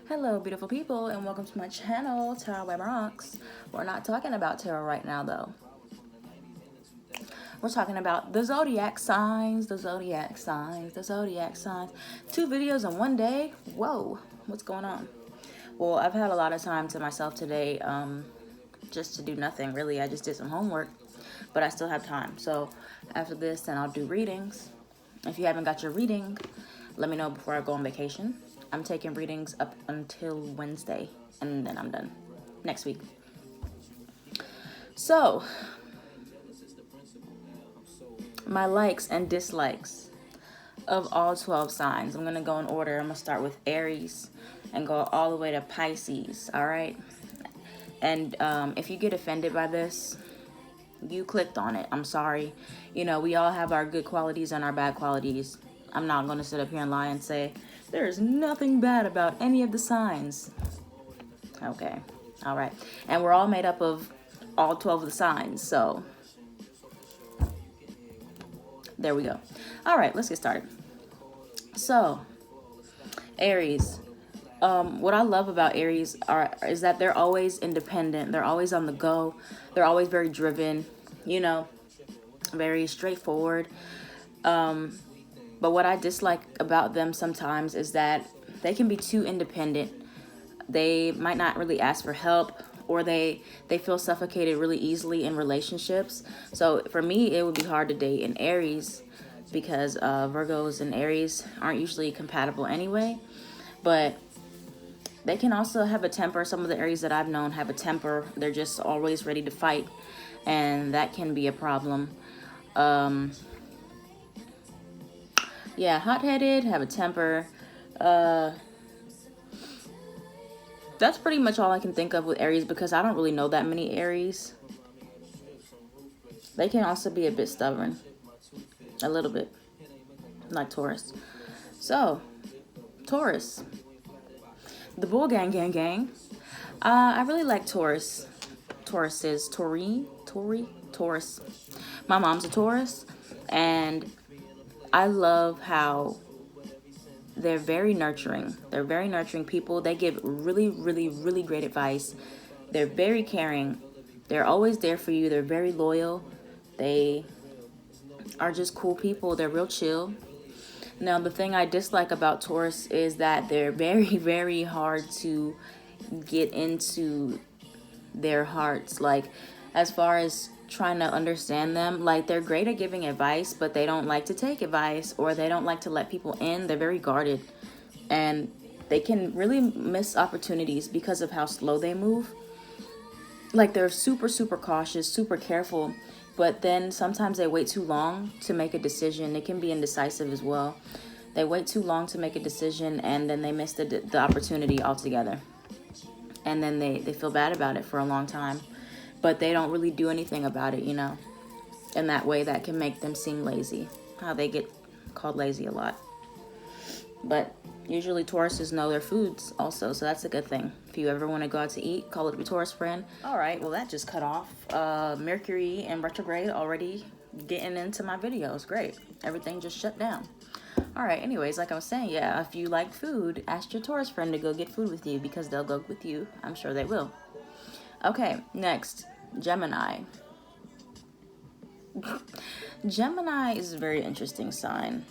Hello, beautiful people, and welcome to my channel, Tarotbybronx. We're not talking about tarot right now, though. We're talking about the Zodiac signs, the Zodiac signs, the Zodiac signs. 2 videos in one day? Whoa, what's going on? Well, I've had a lot of time to myself today, just to do nothing, really. I just did some homework, but I still have time. So after this, then I'll do readings. If you haven't got your reading, let me know before I go on vacation. I'm taking readings up until Wednesday, and then I'm done next week. So, my likes and dislikes of all 12 signs. I'm going to go in order. I'm going to start with Aries and go all the way to Pisces, all right? And if you get offended by this, you clicked on it. I'm sorry. You know, we all have our good qualities and our bad qualities. I'm not going to sit up here and lie and say, there's nothing bad about any of the signs. Okay. All right. And we're all made up of all 12 of the signs. So there we go. All right. Let's get started. So Aries. What I love about Aries is that they're always independent. They're always on the go. They're always very driven, you know, very straightforward. But what I dislike about them sometimes is that they can be too independent. They might not really ask for help, or they feel suffocated really easily in relationships. So for me, it would be hard to date an Aries because Virgos and Aries aren't usually compatible anyway. But they can also have a temper. Some of the Aries that I've known have a temper. They're just always ready to fight, and that can be a problem. Yeah, hot-headed, have a temper. That's pretty much all I can think of with Aries because I don't really know that many Aries. They can also be a bit stubborn. A little bit. Like Taurus. So, Taurus. The Bull Gang Gang Gang. I really like Taurus. Taurus. My mom's a Taurus. And I love how they're very nurturing. They're very nurturing people. They give really, really, really great advice. They're very caring. They're always there for you. They're very loyal. They are just cool people. They're real chill. Now, the thing I dislike about Taurus is that they're very, very hard to get into their hearts. Like, as far as trying to understand them, like, they're great at giving advice, but they don't like to take advice, or they don't like to let people in. They're very guarded, and they can really miss opportunities because of how slow they move. Like, they're super, super cautious, super careful, but then sometimes they wait too long to make a decision. It can be indecisive as well. They wait too long to make a decision, and then they miss the opportunity altogether, and then they feel bad about it for a long time. But they don't really do anything about it, you know. In that way, that can make them seem lazy. How they get called lazy a lot. But usually Tauruses know their foods also, so that's a good thing. If you ever want to go out to eat, call up your Taurus friend. All right, well, that just cut off. Mercury in retrograde already getting into my videos. Great. Everything just shut down. All right, anyways, like I was saying, yeah, if you like food, ask your Taurus friend to go get food with you because they'll go with you. I'm sure they will. Okay, next, Gemini. Gemini is a very interesting sign.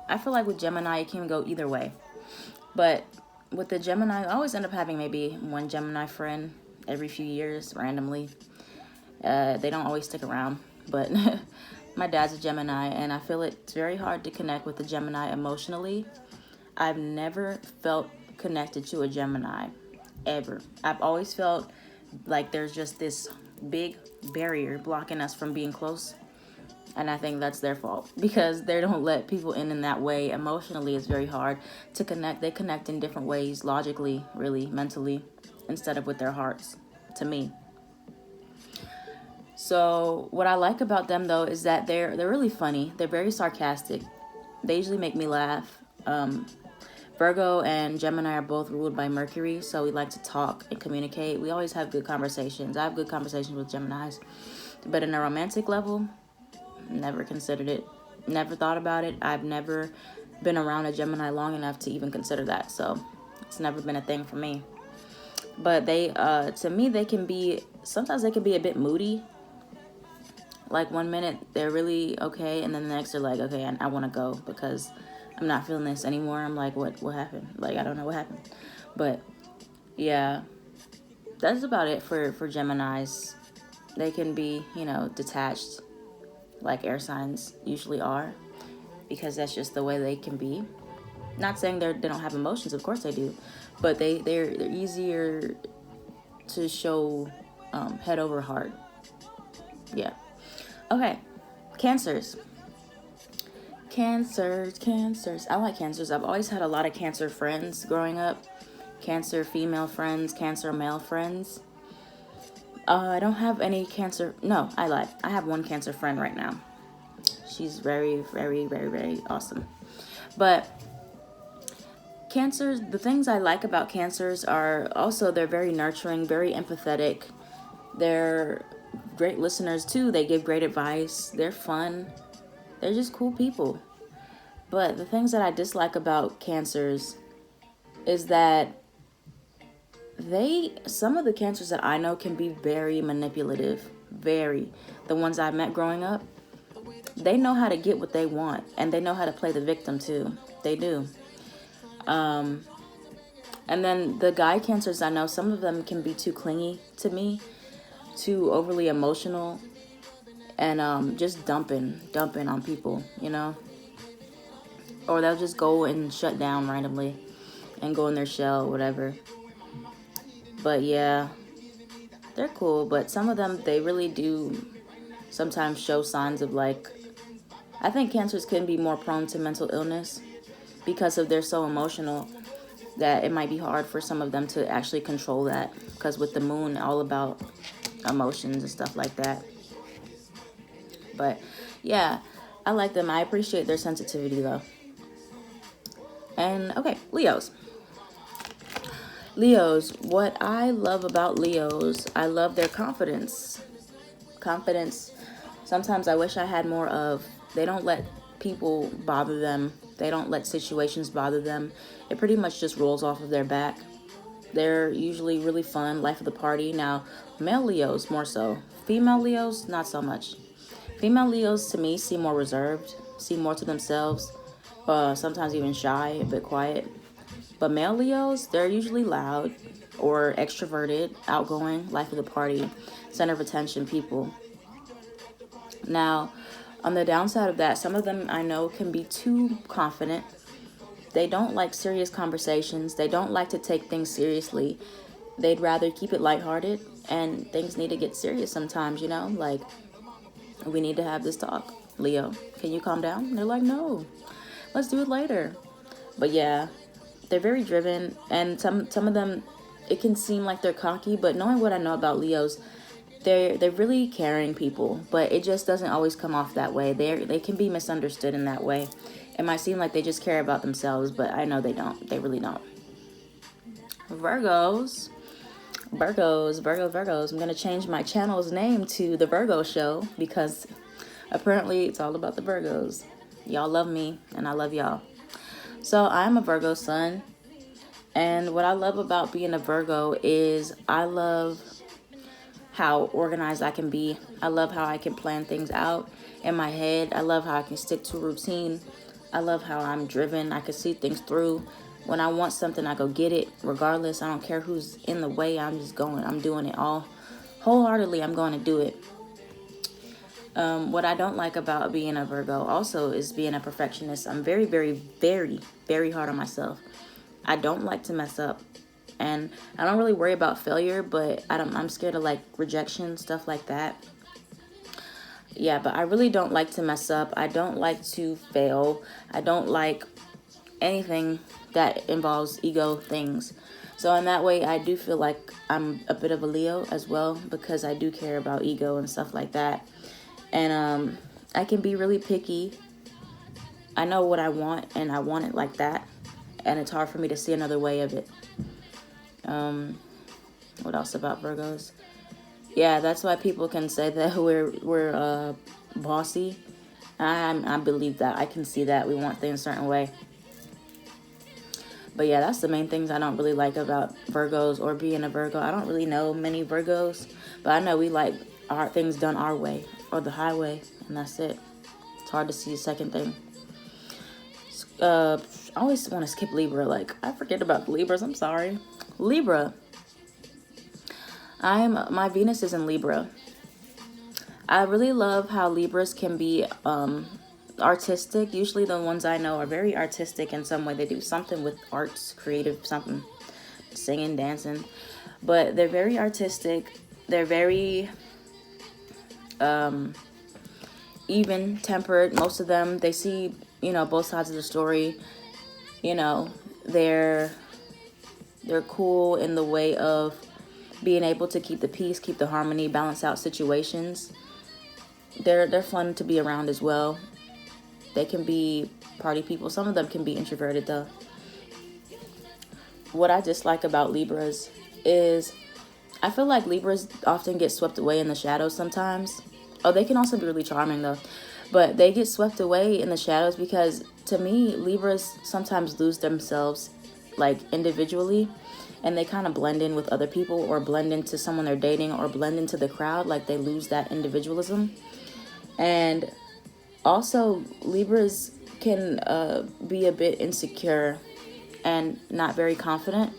I feel like with Gemini, it can go either way. But with the Gemini, I always end up having maybe one Gemini friend every few years, randomly. They don't always stick around, but my dad's a Gemini, and I feel it's very hard to connect with a Gemini emotionally. I've never felt connected to a Gemini, ever. I've always felt like there's just this big barrier blocking us from being close, and I think that's their fault because they don't let people in that way. Emotionally, it's very hard to connect. They connect in different ways, logically, really, mentally, instead of with their hearts, to me. So what I like about them, though, is that they're really funny. They're very sarcastic. They usually make me laugh. Virgo and Gemini are both ruled by Mercury, so we like to talk and communicate. We always have good conversations. I have good conversations with Geminis. But in a romantic level, never considered it. Never thought about it. I've never been around a Gemini long enough to even consider that. So It's never been a thing for me. But they, to me, they can be, sometimes they can be a bit moody. Like one minute they're really okay, and then the next they're like, okay, I want to go because I'm not feeling this anymore. I'm like, what happened? Like, I don't know what happened. But yeah, that's about it for Geminis. They can be, you know, detached like air signs usually are, because that's just the way they can be. Not saying they don't have emotions, of course they do, but they're easier to show head over heart. Yeah. Okay. Cancers. Cancers. I like cancers. I've always had a lot of Cancer friends growing up. Cancer female friends, Cancer male friends. I don't have any Cancer. No, I lied. I have one Cancer friend right now. She's very, very, very, very awesome. But Cancers, the things I like about Cancers are also they're very nurturing, very empathetic. They're great listeners too. They give great advice. They're fun. They're just cool people. But the things that I dislike about Cancers is that some of the Cancers that I know can be very manipulative. Very. The ones I met growing up, they know how to get what they want, and they know how to play the victim too. They do. And then the guy Cancers I know, some of them can be too clingy to me, too overly emotional, and just dumping on people, you know? Or they'll just go and shut down randomly and go in their shell, whatever. But yeah, they're cool, but some of them, they really do sometimes show signs of like, I think Cancers can be more prone to mental illness because they're so emotional that it might be hard for some of them to actually control that, because with the moon, all about emotions and stuff like that. But yeah, I like them. I appreciate their sensitivity though. And okay, Leos. What I love about Leos, I love their confidence. Sometimes I wish I had more of. They don't let people bother them. They don't let situations bother them. It pretty much just rolls off of their back. They're usually really fun, life of the party. Now, male Leos more so. Female Leos, not so much. Female Leos, to me, seem more reserved, seem more to themselves, sometimes even shy, a bit quiet. But male Leos, they're usually loud or extroverted, outgoing, life of the party, center of attention people. Now, on the downside of that, some of them I know can be too confident. They don't like serious conversations. They don't like to take things seriously. They'd rather keep it lighthearted, and things need to get serious sometimes, you know? Like, we need to have this talk. Leo, can you calm down? And they're like, no, let's do it later. But yeah, they're very driven, and some of them, it can seem like they're cocky, but knowing what I know about Leos, they're really caring people, but it just doesn't always come off that way. They can be misunderstood in that way. It might seem like they just care about themselves, but I know they don't. They really don't. Virgos. I'm going to change my channel's name to The Virgo Show, because apparently it's all about the Virgos. Y'all love me, and I love y'all. So I'm a Virgo sun, and what I love about being a Virgo is I love how organized I can be. I love how I can plan things out in my head. I love how I can stick to a routine. I love how I'm driven. I can see things through. When I want something, I go get it regardless. I don't care who's in the way. I'm just going. I'm doing it all wholeheartedly. I'm going to do it. What I don't like about being a Virgo also is being a perfectionist. I'm very, very, very, very hard on myself. I don't like to mess up. And I don't really worry about failure, but I'm scared of like rejection, stuff like that. Yeah, but I really don't like to mess up. I don't like to fail. I don't like anything that involves ego things. So in that way, I do feel like I'm a bit of a Leo as well, because I do care about ego and stuff like that. And I can be really picky. I know what I want, and I want it like that. And it's hard for me to see another way of it. What else about Virgos? Yeah, that's why people can say that we're bossy. I believe that. I can see that. We want things a certain way. But yeah, that's the main things I don't really like about Virgos or being a Virgo. I don't really know many Virgos, but I know we like our things done our way or the highway, and that's it. It's hard to see a second thing. I always want to skip Libra. Like, I forget about Libras. I'm sorry. Libra. My Venus is in Libra. I really love how Libras can be artistic. Usually the ones I know are very artistic in some way. They do something with arts, creative, something, singing, dancing. But they're very artistic. They're very even tempered. Most of them, they see, both sides of the story. They're cool in the way of being able to keep the peace, keep the harmony, balance out situations. They're fun to be around as well. They can be party people. Some of them can be introverted though. What I dislike about Libras is I feel like Libras often get swept away in the shadows sometimes. Oh, they can also be really charming though. But they get swept away in the shadows because to me, Libras sometimes lose themselves like individually, and they kind of blend in with other people or blend into someone they're dating or blend into the crowd. Like they lose that individualism. And also Libras can be a bit insecure and not very confident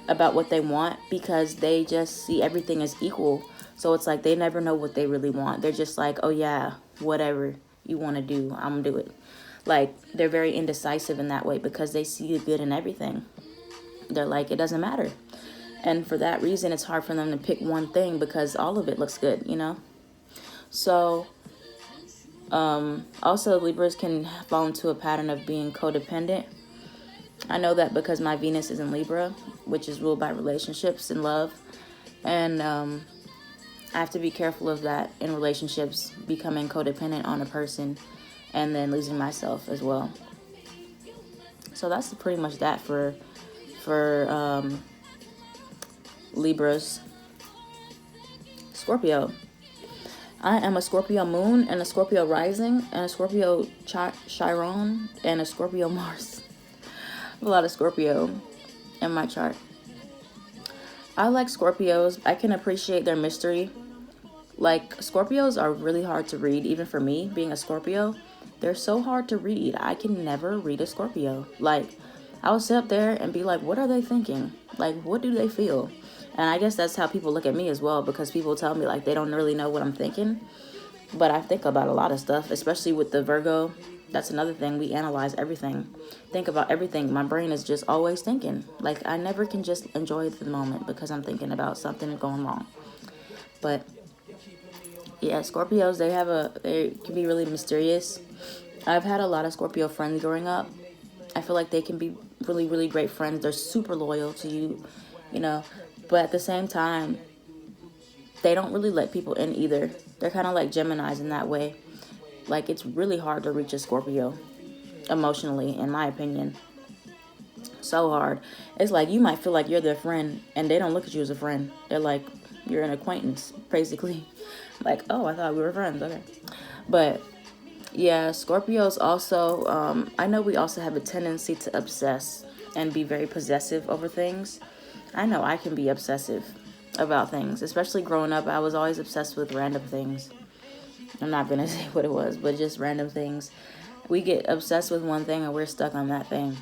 about what they want because they just see everything as equal. So it's like they never know what they really want. They're just like, oh yeah, whatever you want to do, I'm gonna do it. Like they're very indecisive in that way because they see the good in everything. They're like, it doesn't matter. And for that reason, it's hard for them to pick one thing because all of it looks good, So also Libras can fall into a pattern of being codependent. I know that because my Venus is in Libra, which is ruled by relationships and love. And I have to be careful of that in relationships, becoming codependent on a person and then losing myself as well. So that's pretty much that for Libras. Scorpio. I am a Scorpio moon and a Scorpio rising and a Scorpio Chiron and a Scorpio Mars. A lot of Scorpio in my chart. I like Scorpios. I can appreciate their mystery. Like, Scorpios are really hard to read, even for me, being a Scorpio. They're so hard to read. I can never read a Scorpio. Like, I will sit up there and be like, what are they thinking? Like, what do they feel? And I guess that's how people look at me as well, because people tell me, like, they don't really know what I'm thinking. But I think about a lot of stuff, especially with the Virgo. That's another thing. We analyze everything. Think about everything. My brain is just always thinking. Like, I never can just enjoy the moment because I'm thinking about something going wrong. But yeah, Scorpios, they can be really mysterious. I've had a lot of Scorpio friends growing up. I feel like they can be really, really great friends. They're super loyal to you, But at the same time, they don't really let people in either. They're kind of like Geminis in that way. Like, it's really hard to reach a Scorpio emotionally, in my opinion. So hard. It's like you might feel like you're their friend, and they don't look at you as a friend. They're like, you're an acquaintance, basically. Like, oh, I thought we were friends. Okay. But yeah, Scorpios also, I know we also have a tendency to obsess and be very possessive over things. I know I can be obsessive about things, especially growing up. I was always obsessed with random things. I'm not going to say what it was, but just random things. We get obsessed with one thing and we're stuck on that thing.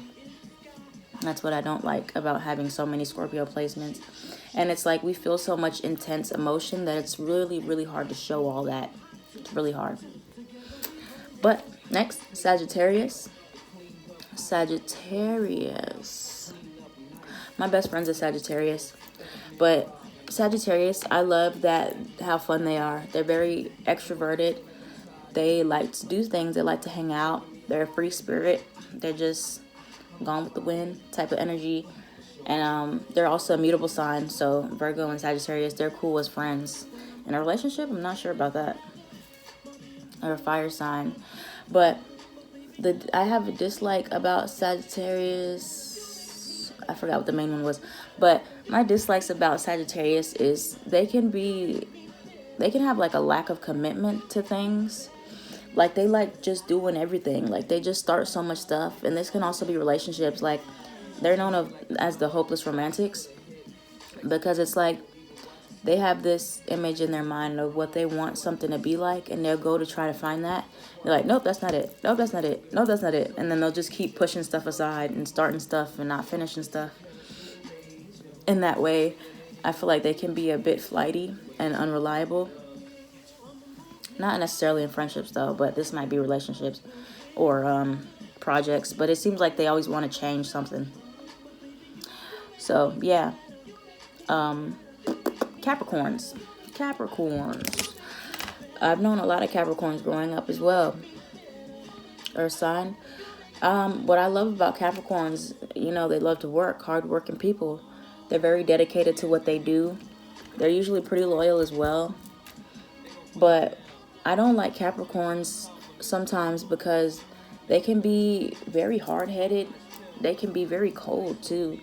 That's what I don't like about having so many Scorpio placements. And it's like we feel so much intense emotion that it's really, really hard to show all that. It's really hard. But next, Sagittarius. Sagittarius. My best friend's a Sagittarius. But Sagittarius, I love how fun they are. They're very extroverted. They like to do things. They like to hang out. They're a free spirit. They're just gone with the wind type of energy. And they're also a mutable sign. So Virgo and Sagittarius, they're cool as friends. In a relationship, I'm not sure about that. Or a fire sign. But I have a dislike about Sagittarius. I forgot what the main one was. But my dislikes about Sagittarius is they can have like a lack of commitment to things. Like they like just doing everything. Like they just start so much stuff. And this can also be relationships. Like they're known as the hopeless romantics, because it's like they have this image in their mind of what they want something to be like, and they'll go to try to find that. They're like, nope, that's not it. Nope, that's not it. Nope, that's not it. And then they'll just keep pushing stuff aside and starting stuff and not finishing stuff. In that way, I feel like they can be a bit flighty and unreliable. Not necessarily in friendships, though, but this might be relationships or projects. But it seems like they always want to change something. So, yeah. Capricorns. I've known a lot of Capricorns growing up as well. Earth sign. What I love about Capricorns, you know, they love to work, hard-working people. They're very dedicated to what they do. They're usually pretty loyal as well. But I don't like Capricorns sometimes because they can be very hard-headed. They can be very cold, too,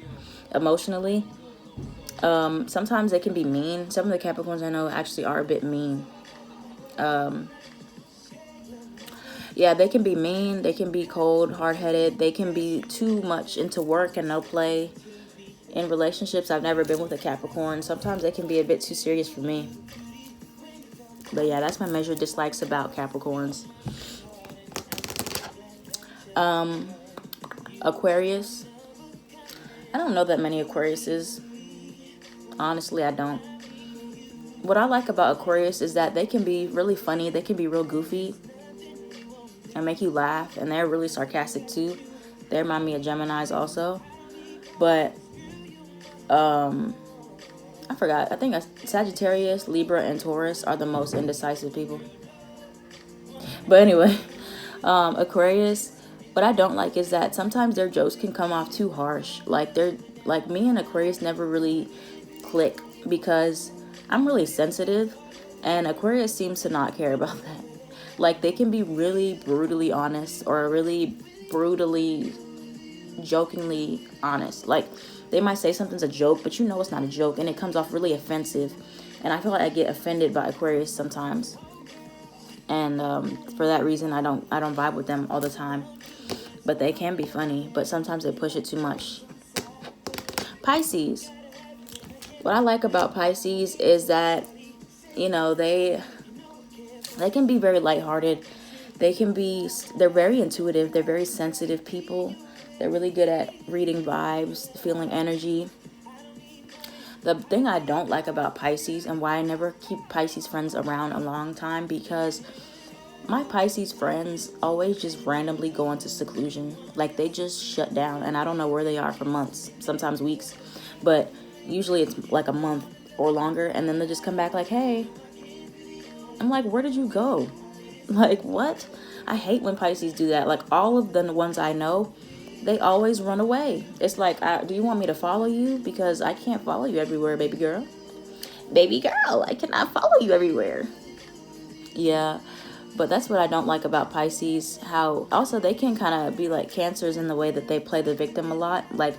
emotionally. Sometimes they can be mean. Some of the Capricorns I know actually are a bit mean. Yeah, they can be mean. They can be cold, hard-headed. They can be too much into work and no play. In relationships, I've never been with a Capricorn. Sometimes they can be a bit too serious for me. But yeah, that's my major dislikes about Capricorns. Aquarius. I don't know that many Aquariuses. Honestly, I don't. What I like about Aquarius is that they can be really funny. They can be real goofy and make you laugh. And they're really sarcastic too. They remind me of Geminis also. But I forgot. I think Sagittarius, Libra, and Taurus are the most indecisive people. But anyway, Aquarius, what I don't like is that sometimes their jokes can come off too harsh. Like me and Aquarius never really click because I'm really sensitive, and Aquarius seems to not care about that. Like, they can be really brutally honest or really brutally jokingly honest. Like, they might say something's a joke, but you know it's not a joke, and it comes off really offensive. And I feel like I get offended by Aquarius sometimes. And for that reason, I don't vibe with them all the time. But they can be funny, but sometimes they push it too much. Pisces. What I like about Pisces is that, you know, they can be very lighthearted. They're very intuitive. They're very sensitive people. They're really good at reading vibes, feeling energy. The thing I don't like about Pisces, and why I never keep Pisces friends around a long time, because my Pisces friends always just randomly go into seclusion. Like, they just shut down, and I don't know where they are for months, sometimes weeks. But usually it's like a month or longer, and then they just come back like, hey. I'm like, where did you go? Like, what? I hate when Pisces do that. Like, all of the ones I know, they always run away. It's like, do you want me to follow you? Because I can't follow you everywhere, baby girl. Baby girl, I cannot follow you everywhere. Yeah, but that's what I don't like about Pisces. How also they can kind of be like Cancers in the way that they play the victim a lot. Like,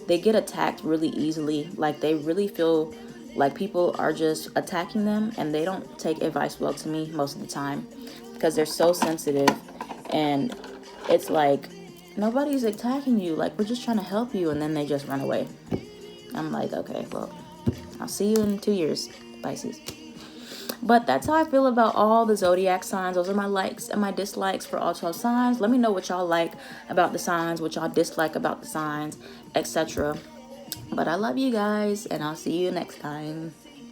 they get attacked really easily. Like, they really feel like people are just attacking them, and they don't take advice well to me most of the time because they're so sensitive. And it's like, nobody's attacking you. Like, we're just trying to help you. And then they just run away. I'm like, okay, well, I'll see you in 2 years, Pisces. But that's how I feel about all the zodiac signs. Those are my likes and my dislikes for all 12 signs. Let me know what y'all like about the signs, what y'all dislike about the signs, etc. But I love you guys, and I'll see you next time.